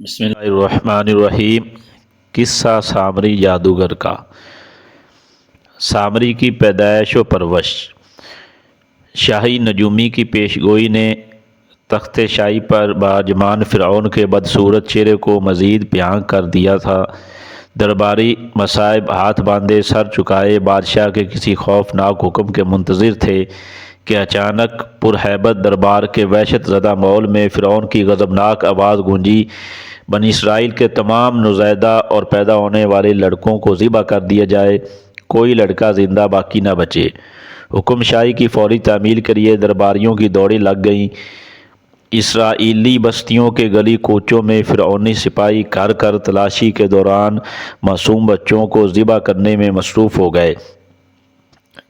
بسم اللہ الرحمن الرحیم۔ قصہ سامری جادوگر کا۔ سامری کی پیدائش و پرورش۔ شاہی نجومی کی پیشگوئی نے تخت شاہی پر باجمان فرعون کے بدصورت چہرے کو مزید بیاں کر دیا تھا۔ درباری مصائب ہاتھ باندھے سر چکائے بادشاہ کے کسی خوفناک حکم کے منتظر تھے کہ اچانک پرہیبت دربار کے وحشت زدہ ماحول میں فرعون کی غضبناک آواز گونجی، بنی اسرائیل کے تمام نوزائیدہ اور پیدا ہونے والے لڑکوں کو ذبح کر دیا جائے، کوئی لڑکا زندہ باقی نہ بچے۔ حکم شاہی کی فوری تعمیل کے لیے درباریوں کی دوڑیں لگ گئیں۔ اسرائیلی بستیوں کے گلی کوچوں میں فرعونی سپاہی گھر گھر تلاشی کے دوران معصوم بچوں کو ذبح کرنے میں مصروف ہو گئے۔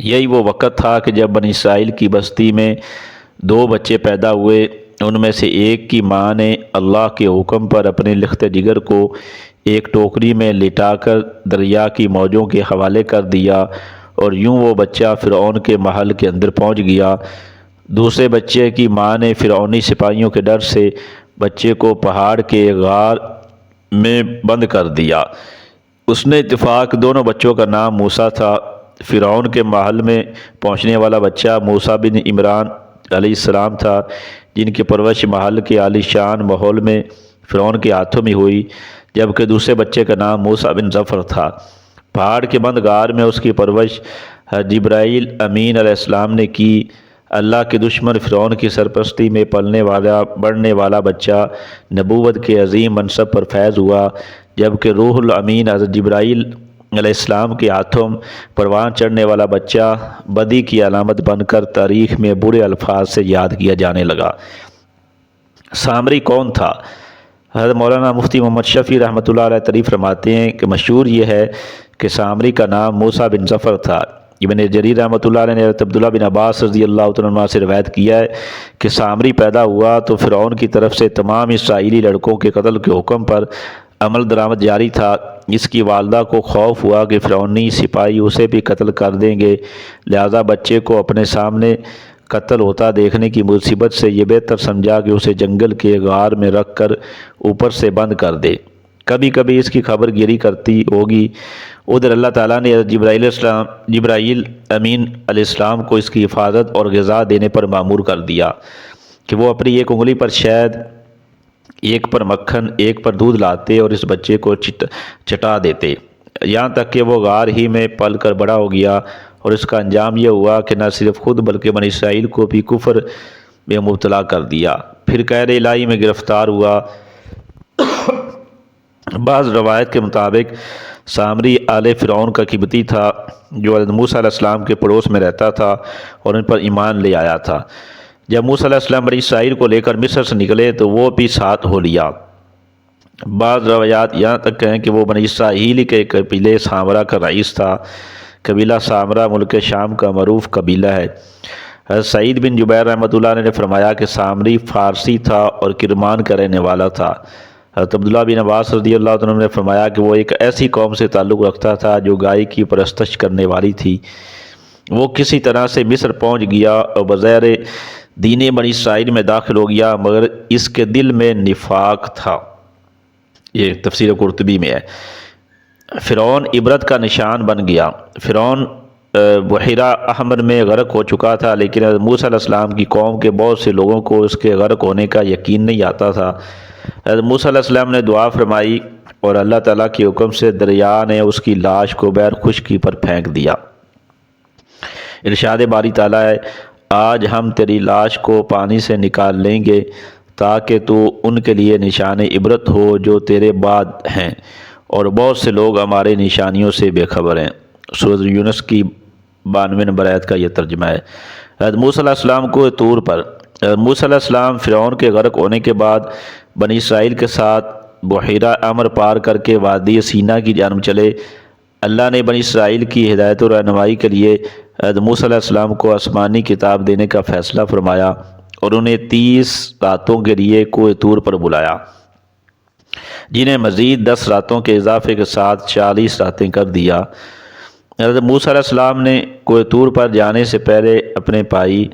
یہی وہ وقت تھا کہ جب بنی اسرائیل کی بستی میں 2 بچے پیدا ہوئے۔ ان میں سے ایک کی ماں نے اللہ کے حکم پر اپنے لخت جگر کو ایک ٹوکری میں لٹا کر دریا کی موجوں کے حوالے کر دیا اور یوں وہ بچہ فرعون کے محل کے اندر پہنچ گیا۔ دوسرے بچے کی ماں نے فرعونی سپاہیوں کے ڈر سے بچے کو پہاڑ کے غار میں بند کر دیا۔ اس نے اتفاق دونوں بچوں کا نام موسیٰ تھا۔ فرعون کے محل میں پہنچنے والا بچہ موسیٰ بن عمران علیہ السلام تھا، جن کی پرورش محل کے عالی شان ماحول میں فرعون کے ہاتھوں میں ہوئی، جبکہ دوسرے بچے کا نام موسیٰ بن ظفر تھا۔ پہاڑ کے بند غار میں اس کی پرورش جبرائیل امین علیہ السلام نے کی۔ اللہ کے دشمن فرعون کی سرپرستی میں بڑھنے والا بچہ نبوت کے عظیم منصب پر فیض ہوا، جبکہ روح الامین حضرت جبرائیل علیہ السلام کے ہاتھوں پروان چڑھنے والا بچہ بدی کی علامت بن کر تاریخ میں برے الفاظ سے یاد کیا جانے لگا۔ سامری کون تھا؟ حضرت مولانا مفتی محمد شفیع رحمۃ اللہ علیہ تعریف فرماتے ہیں کہ مشہور یہ ہے کہ سامری کا نام موسیٰ بن ظفر تھا۔ ابن جریر رحمۃ اللہ علیہ نے حضرت عبداللہ بن عباس رضی اللہ عنہ سے روایت کیا ہے کہ سامری پیدا ہوا تو فرعون کی طرف سے تمام اسرائیلی لڑکوں کے قتل کے حکم پر عمل درآمد جاری تھا۔ اس کی والدہ کو خوف ہوا کہ فرعونی سپاہی اسے بھی قتل کر دیں گے، لہذا بچے کو اپنے سامنے قتل ہوتا دیکھنے کی مصیبت سے یہ بہتر سمجھا کہ اسے جنگل کے غار میں رکھ کر اوپر سے بند کر دے، کبھی کبھی اس کی خبر گیری کرتی ہوگی۔ ادھر اللہ تعالیٰ نے جبرائیل امین علیہ السلام کو اس کی حفاظت اور غذا دینے پر مامور کر دیا کہ وہ اپنی ایک انگلی پر شہد، ایک پر مکھن، ایک پر دودھ لاتے اور اس بچے کو چٹا دیتے، یہاں تک کہ وہ غار ہی میں پل کر بڑا ہو گیا، اور اس کا انجام یہ ہوا کہ نہ صرف خود بلکہ بنی اسرائیل کو بھی کفر میں مبتلا کر دیا، پھر قہر الہی میں گرفتار ہوا۔ بعض روایت کے مطابق سامری آل فرعون کا قبطی تھا جو حضرت موسیٰ علیہ السلام کے پڑوس میں رہتا تھا اور ان پر ایمان لے آیا تھا۔ جب موسیٰ علیہ السلام بنی اسرائیل کو لے کر مصر سے نکلے تو وہ بھی ساتھ ہو لیا۔ بعض روایات یہاں تک کہیں کہ وہ بنی اسرائیل کے قبیلے سامرا کا رئیس تھا۔ قبیلہ سامرا ملک شام کا معروف قبیلہ ہے۔ حضرت سعید بن جبیر رحمۃ اللہ علیہ نے فرمایا کہ سامری فارسی تھا اور کرمان کا رہنے والا تھا۔ حضرت عبداللہ بن عباس رضی اللہ عنہ نے فرمایا کہ وہ ایک ایسی قوم سے تعلق رکھتا تھا جو گائے کی پرستش کرنے والی تھی۔ وہ کسی طرح سے مصر پہنچ گیا اور بظاہر دین بنی اسرائیل میں داخل ہو گیا، مگر اس کے دل میں نفاق تھا۔ یہ تفسیر قرطبی میں ہے۔ فرعون عبرت کا نشان بن گیا۔ فرعون بحیرہ احمر میں غرق ہو چکا تھا، لیکن حضرت موسیٰ علیہ السلام کی قوم کے بہت سے لوگوں کو اس کے غرق ہونے کا یقین نہیں آتا تھا۔ حضرت موسیٰ علیہ السلام نے دعا فرمائی اور اللہ تعالیٰ کے حکم سے دریا نے اس کی لاش کو بحر خشکی پر پھینک دیا۔ ارشاد باری تعالیٰ ہے، آج ہم تیری لاش کو پانی سے نکال لیں گے تاکہ تو ان کے لیے نشان عبرت ہو جو تیرے بعد ہیں، اور بہت سے لوگ ہمارے نشانیوں سے بے خبر ہیں۔ سورۃ یونس کی 92 نمبر آیت کا یہ ترجمہ ہے۔ حضرت موسیٰ علیہ السلام کو طور پر موسیٰ علیہ السلام فرعون کے غرق ہونے کے بعد بنی اسرائیل کے ساتھ بحیرہ احمر پار کر کے وادی سینا کی جانب چلے۔ اللہ نے بنی اسرائیل کی ہدایت و رہنمائی کے لیے حضرت موسیٰ علیہ السلام کو آسمانی کتاب دینے کا فیصلہ فرمایا اور انہیں 30 راتوں کے لیے کوہ طور پر بلایا، جنہیں مزید 10 راتوں کے اضافے کے ساتھ 40 راتیں کر دیا۔ حضرت موسیٰ علیہ السلام نے کوہ طور پر جانے سے پہلے اپنے بھائی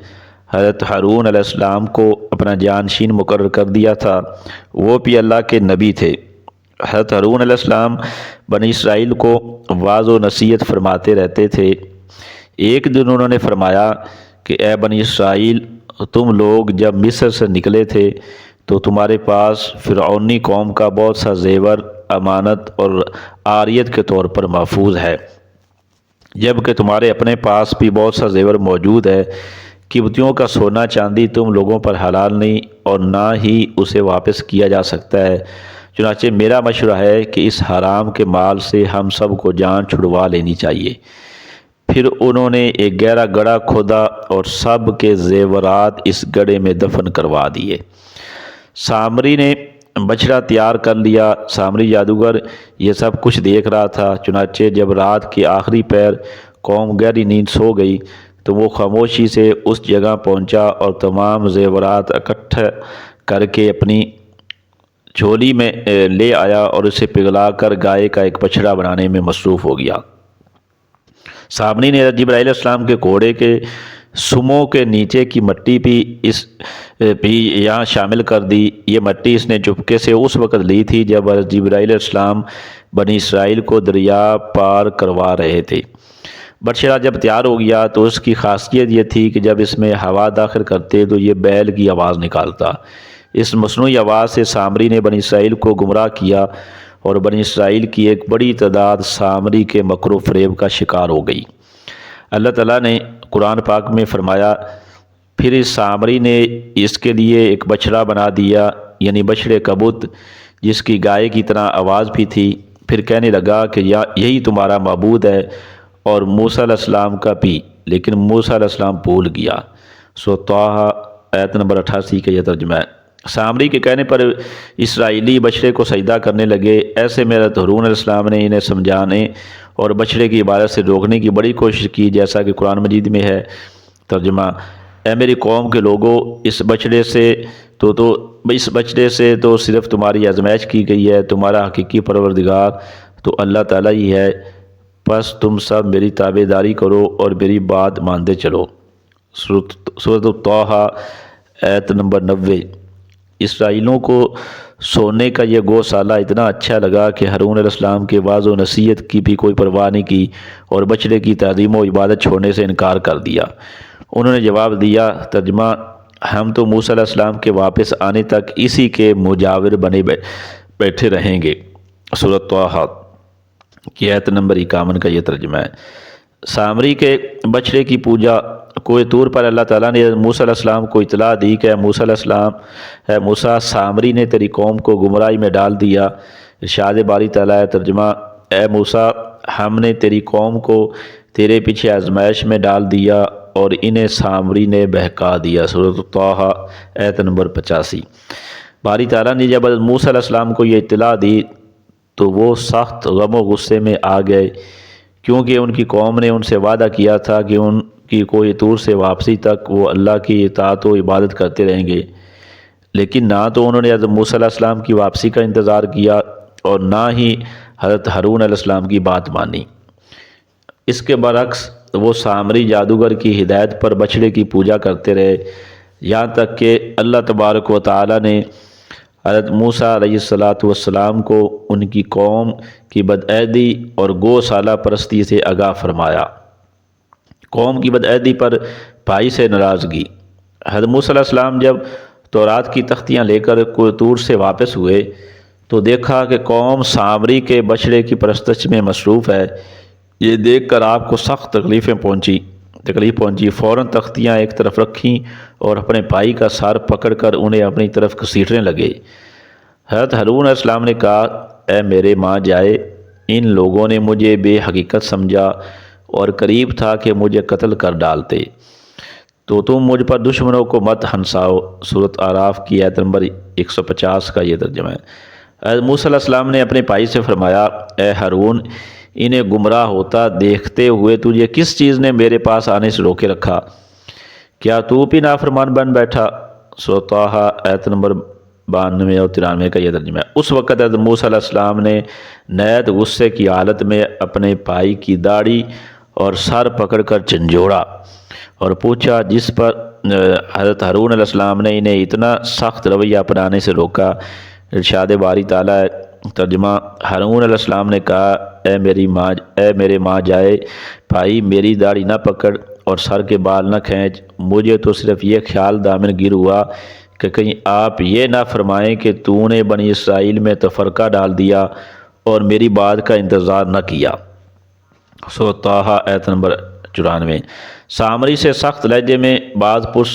حضرت ہارون علیہ السلام کو اپنا جانشین مقرر کر دیا تھا، وہ بھی اللہ کے نبی تھے۔ حضرت ہارون علیہ السلام بنی اسرائیل کو واعظ و نصیحت فرماتے رہتے تھے۔ ایک دن انہوں نے فرمایا کہ اے بنی اسرائیل، تم لوگ جب مصر سے نکلے تھے تو تمہارے پاس فرعونی قوم کا بہت سا زیور امانت اور عاریت کے طور پر محفوظ ہے، جبکہ تمہارے اپنے پاس بھی بہت سا زیور موجود ہے۔ قبطیوں کا سونا چاندی تم لوگوں پر حلال نہیں اور نہ ہی اسے واپس کیا جا سکتا ہے، چنانچہ میرا مشورہ ہے کہ اس حرام کے مال سے ہم سب کو جان چھڑوا لینی چاہیے۔ پھر انہوں نے ایک گہرا گڑھا کھودا اور سب کے زیورات اس گڑھے میں دفن کروا دیے۔ سامری نے بچھڑا تیار کر لیا۔ سامری جادوگر یہ سب کچھ دیکھ رہا تھا۔ چنانچہ جب رات کے آخری پہر قوم گہری نیند سو گئی تو وہ خاموشی سے اس جگہ پہنچا اور تمام زیورات اکٹھے کر کے اپنی جھولی میں لے آیا اور اسے پگھلا کر گائے کا ایک بچھڑا بنانے میں مصروف ہو گیا۔ سامری نے جبرائیل علیہ السلام کے گھوڑے کے سموں کے نیچے کی مٹی بھی یہاں شامل کر دی۔ یہ مٹی اس نے چپکے سے اس وقت لی تھی جب جبرائیل علیہ السلام بنی اسرائیل کو دریا پار کروا رہے تھے۔ بچھڑا جب تیار ہو گیا تو اس کی خاصیت یہ تھی کہ جب اس میں ہوا داخل کرتے تو یہ بیل کی آواز نکالتا۔ اس مصنوعی آواز سے سامری نے بنی اسرائیل کو گمراہ کیا اور بنی اسرائیل کی ایک بڑی تعداد سامری کے مکر و فریب کا شکار ہو گئی۔ اللہ تعالیٰ نے قرآن پاک میں فرمایا، پھر اس سامری نے اس کے لیے ایک بچھڑا بنا دیا، یعنی بچھڑے کا بت جس کی گائے کی طرح آواز بھی تھی۔ پھر کہنے لگا کہ یہی تمہارا معبود ہے اور موسیٰ علیہ السلام کا بھی، لیکن موسیٰ علیہ السلام بھول گیا۔ سورۃ طٰہٰ آیت نمبر 88 کا یہ ترجمہ ہے۔ سامری کے کہنے پر اسرائیلی بچڑے کو سجدہ کرنے لگے۔ ایسے میں حضرت ہارون علیہ السلام نے انہیں سمجھانے اور بچڑے کی عبادت سے روکنے کی بڑی کوشش کی، جیسا کہ قرآن مجید میں ہے۔ ترجمہ: اے میری قوم کے لوگوں، اس بچڑے سے تو صرف تمہاری آزمائش کی گئی ہے، تمہارا حقیقی پروردگار تو اللہ تعالیٰ ہی ہے، پس تم سب میری تابع داری کرو اور میری بات مانتے چلو۔ سورۃ طٰہٰ آیت نمبر 90۔ اسرائیلیوں کو سونے کا یہ گوشالہ اتنا اچھا لگا کہ ہارون علیہ السلام کے وعظ و نصیحت کی بھی کوئی پرواہ نہیں کی اور بچڑے کی تعظیم و عبادت چھوڑنے سے انکار کر دیا۔ انہوں نے جواب دیا، ترجمہ: ہم تو موسیٰ علیہ السلام کے واپس آنے تک اسی کے مجاور بنے بیٹھے رہیں گے۔ سورۃ طٰہٰ کی آیت نمبر 51 کا یہ ترجمہ ہے۔ سامری کے بچڑے کی پوجا۔ کوہ طور پر اللہ تعالیٰ نے موسیٰ علیہ السلام کو اطلاع دی کہ اے موسیٰ، سامری نے تیری قوم کو گمراہی میں ڈال دیا۔ ارشاد باری تعالیٰ ہے، ترجمہ: اے موسیٰ، ہم نے تیری قوم کو تیرے پیچھے آزمائش میں ڈال دیا اور انہیں سامری نے بہکا دیا۔ سورۃ طٰہٰ آیت نمبر 85۔ باری تعالیٰ نے جب موسیٰ علیہ السلام کو یہ اطلاع دی تو وہ سخت غم و غصے میں آ گئے، کیونکہ ان کی قوم نے ان سے وعدہ کیا تھا کہ ان کی کوہ طور سے واپسی تک وہ اللہ کی اطاعت و عبادت کرتے رہیں گے، لیکن نہ تو انہوں نے حضرت موسیٰ علیہ السلام کی واپسی کا انتظار کیا اور نہ ہی حضرت ہارون علیہ السلام کی بات مانی۔ اس کے برعکس وہ سامری جادوگر کی ہدایت پر بچڑے کی پوجا کرتے رہے، یہاں تک کہ اللہ تبارک و تعالیٰ نے حضرت موسیٰ علیہ السلام کو ان کی قوم کی بدعہدی اور گوشالہ پرستی سے آگاہ فرمایا۔ قوم کی بدعہدی پر بھائی سے ناراضگی۔ حضرت موسیٰ علیہ السلام جب تورات کی تختیاں لے کر کوہ طور سے واپس ہوئے تو دیکھا کہ قوم سامری کے بچڑے کی پرستش میں مصروف ہے۔ یہ دیکھ کر آپ کو سخت تکلیف پہنچی۔ فوراً تختیاں ایک طرف رکھیں اور اپنے بھائی کا سر پکڑ کر انہیں اپنی طرف گھسیٹنے لگے۔ حضرت ہارون علیہ السلام نے کہا، اے میرے ماں جائے، ان لوگوں نے مجھے بے حقیقت سمجھا اور قریب تھا کہ مجھے قتل کر ڈالتے، تو تم مجھ پر دشمنوں کو مت ہنساؤ۔ سورۃ اعراف کی آیت نمبر 150 کا یہ ترجمہ ہے۔ حضرت موسیٰ علیہ السلام نے اپنے بھائی سے فرمایا، اے ہارون، انہیں گمراہ ہوتا دیکھتے ہوئے تجھے کس چیز نے میرے پاس آنے سے روکے رکھا؟ کیا تو بھی نافرمان بن بیٹھا؟ سورۃ طٰہٰ آیت نمبر 92 اور 93 کا یہ ترجمہ ہے۔ اس وقت حضرت موسیٰ علیہ السلام نے نہایت غصے کی حالت میں اپنے بھائی کی داڑھی اور سر پکڑ کر جھنجھوڑا اور پوچھا، جس پر حضرت ہارون علیہ السلام نے انہیں اتنا سخت رویہ اپنانے سے روکا۔ ارشاد باری تعالیٰ ہے، ترجمہ: ہارون علیہ السلام نے کہا، اے میرے ماں جائے بھائی، میری داڑھی نہ پکڑ اور سر کے بال نہ کھینچ، مجھے تو صرف یہ خیال دامن گیر ہوا کہ کہیں آپ یہ نہ فرمائیں کہ تو نے بنی اسرائیل میں تفرقہ ڈال دیا اور میری بات کا انتظار نہ کیا۔ سورۃ طٰہٰ آیت نمبر 94۔ سامری سے سخت لہجے میں باز پرس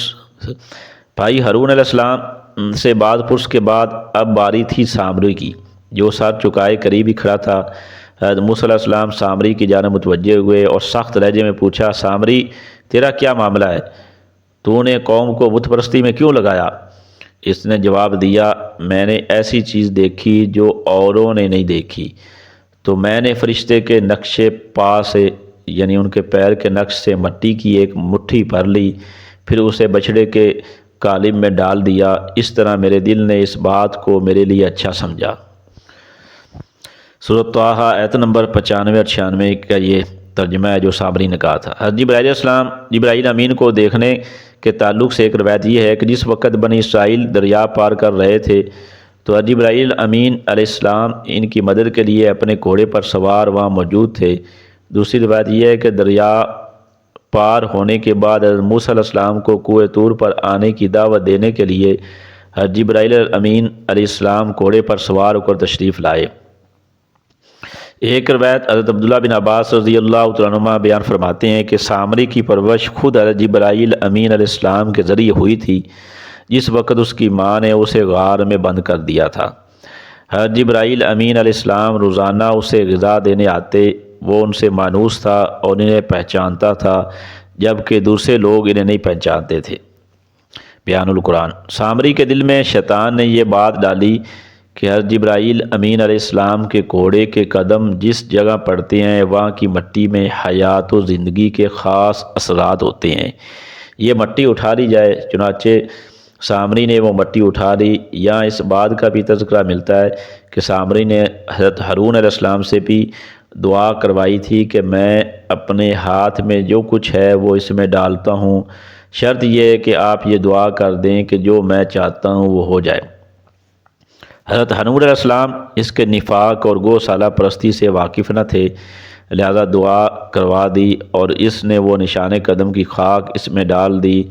بھائی ہارون علیہ السلام سے باز پرس کے بعد اب باری تھی سامری کی، جو سر چکائے قریب ہی کھڑا تھا۔ حضرت موسیٰ علیہ السلام سامری کی جانب متوجہ ہوئے اور سخت لہجے میں پوچھا، سامری تیرا کیا معاملہ ہے؟ تو نے قوم کو بت پرستی میں کیوں لگایا؟ اس نے جواب دیا، میں نے ایسی چیز دیکھی جو اوروں نے نہیں دیکھی، تو میں نے فرشتے کے نقش پا سے یعنی ان کے پیر کے نقش سے مٹی کی ایک مٹھی بھر لی، پھر اسے بچھڑے کے قالب میں ڈال دیا، اس طرح میرے دل نے اس بات کو میرے لیے اچھا سمجھا۔ سورۃ طٰہٰ آیت نمبر 95 اور 96 کا یہ ترجمہ ہے جو سامری نے کہا تھا۔ حضرت جبرائیل امین کو دیکھنے کے تعلق سے ایک روایت یہ ہے کہ جس وقت بنی اسرائیل دریا پار کر رہے تھے تو حضرت جبرائیل امین علیہ السلام ان کی مدد کے لیے اپنے گھوڑے پر سوار وہاں موجود تھے۔ دوسری روایت یہ ہے کہ دریا پار ہونے کے بعد حضرت موسیٰ علیہ السلام کو کوہ طور پر آنے کی دعوت دینے کے لیے حضرت جبرائیل امین علیہ السلام گھوڑے پر سوار ہو کر تشریف لائے۔ ایک روایت حضرت عبداللہ بن عباس رضی اللہ تعالیٰ عنہما بیان فرماتے ہیں کہ سامری کی پرورش خود حضرت جبرائیل امین علیہ السلام کے ذریعے ہوئی تھی، جس وقت اس کی ماں نے اسے غار میں بند کر دیا تھا۔ حضرت جبرائیل امین علیہ السلام روزانہ اسے غذا دینے آتے، وہ ان سے مانوس تھا اور انہیں پہچانتا تھا، جبکہ دوسرے لوگ انہیں نہیں پہچانتے تھے۔ بیان القرآن۔ سامری کے دل میں شیطان نے یہ بات ڈالی کہ حضرت جبرائیل امین علیہ السلام کے گھوڑے کے قدم جس جگہ پڑتے ہیں وہاں کی مٹی میں حیات و زندگی کے خاص اثرات ہوتے ہیں، یہ مٹی اٹھا لی جائے۔ چنانچہ سامری نے وہ مٹی اٹھا لی۔ یہاں اس بات کا بھی تذکرہ ملتا ہے کہ سامری نے حضرت ہارون علیہ السلام سے بھی دعا کروائی تھی کہ میں اپنے ہاتھ میں جو کچھ ہے وہ اس میں ڈالتا ہوں، شرط یہ ہے کہ آپ یہ دعا کر دیں کہ جو میں چاہتا ہوں وہ ہو جائے۔ حضرت ہارون علیہ السلام اس کے نفاق اور گوسالہ پرستی سے واقف نہ تھے، لہذا دعا کروا دی اور اس نے وہ نشان قدم کی خاک اس میں ڈال دی،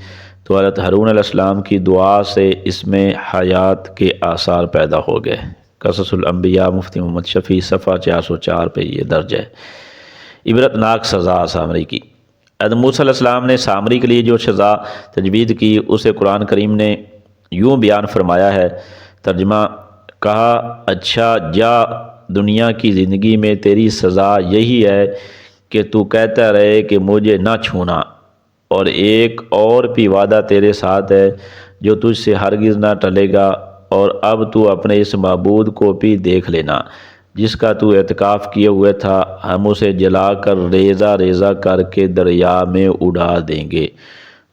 تو حضرت ہارون علیہ السلام کی دعا سے اس میں حیات کے آثار پیدا ہو گئے۔ قصص الانبیاء مفتی محمد شفیع صفحہ 404 پہ یہ درج ہے۔ عبرت ناک سزا سامری کی۔ حضرت موسیٰ علیہ السلام نے سامری کے لیے جو سزا تجوید کی اسے قرآن کریم نے یوں بیان فرمایا ہے، ترجمہ: کہا، اچھا جا، دنیا کی زندگی میں تیری سزا یہی ہے کہ تو کہتا رہے کہ مجھے نہ چھونا، اور ایک اور بھی وعدہ تیرے ساتھ ہے جو تجھ سے ہرگز نہ ٹلے گا، اور اب تو اپنے اس معبود کو بھی دیکھ لینا جس کا تو اعتکاف کیے ہوئے تھا، ہم اسے جلا کر ریزہ ریزہ کر کے دریا میں اڑا دیں گے۔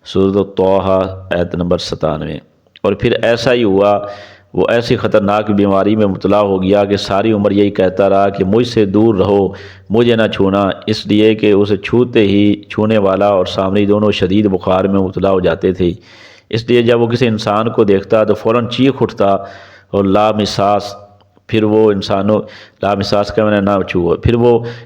سورۃ طٰہٰ آیت نمبر 97۔ اور پھر ایسا ہی ہوا، وہ ایسی خطرناک بیماری میں مبتلا ہو گیا کہ ساری عمر یہی کہتا رہا کہ مجھ سے دور رہو، مجھے نہ چھونا، اس لیے کہ اسے چھوتے ہی چھونے والا اور سامری دونوں شدید بخار میں مبتلا ہو جاتے تھے۔ اس لیے جب وہ کسی انسان کو دیکھتا تو فوراً چیخ اٹھتا اور لامساس پھر وہ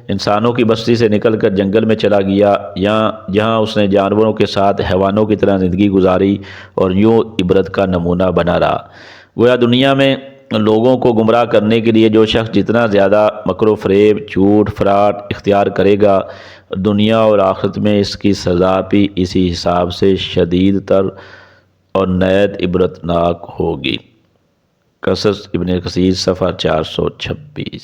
انسانوں کی بستی سے نکل کر جنگل میں چلا گیا، جہاں اس نے جانوروں کے ساتھ حیوانوں کی طرح زندگی گزاری اور یوں عبرت کا نمونہ بنا رہا۔ گویا دنیا میں لوگوں کو گمراہ کرنے کے لیے جو شخص جتنا زیادہ مکر و فریب، جھوٹ، فراڈ اختیار کرے گا، دنیا اور آخرت میں اس کی سزا بھی اسی حساب سے شدید تر اور نہایت عبرتناک ہوگی۔ قصص ابن کثیر صفحہ 426۔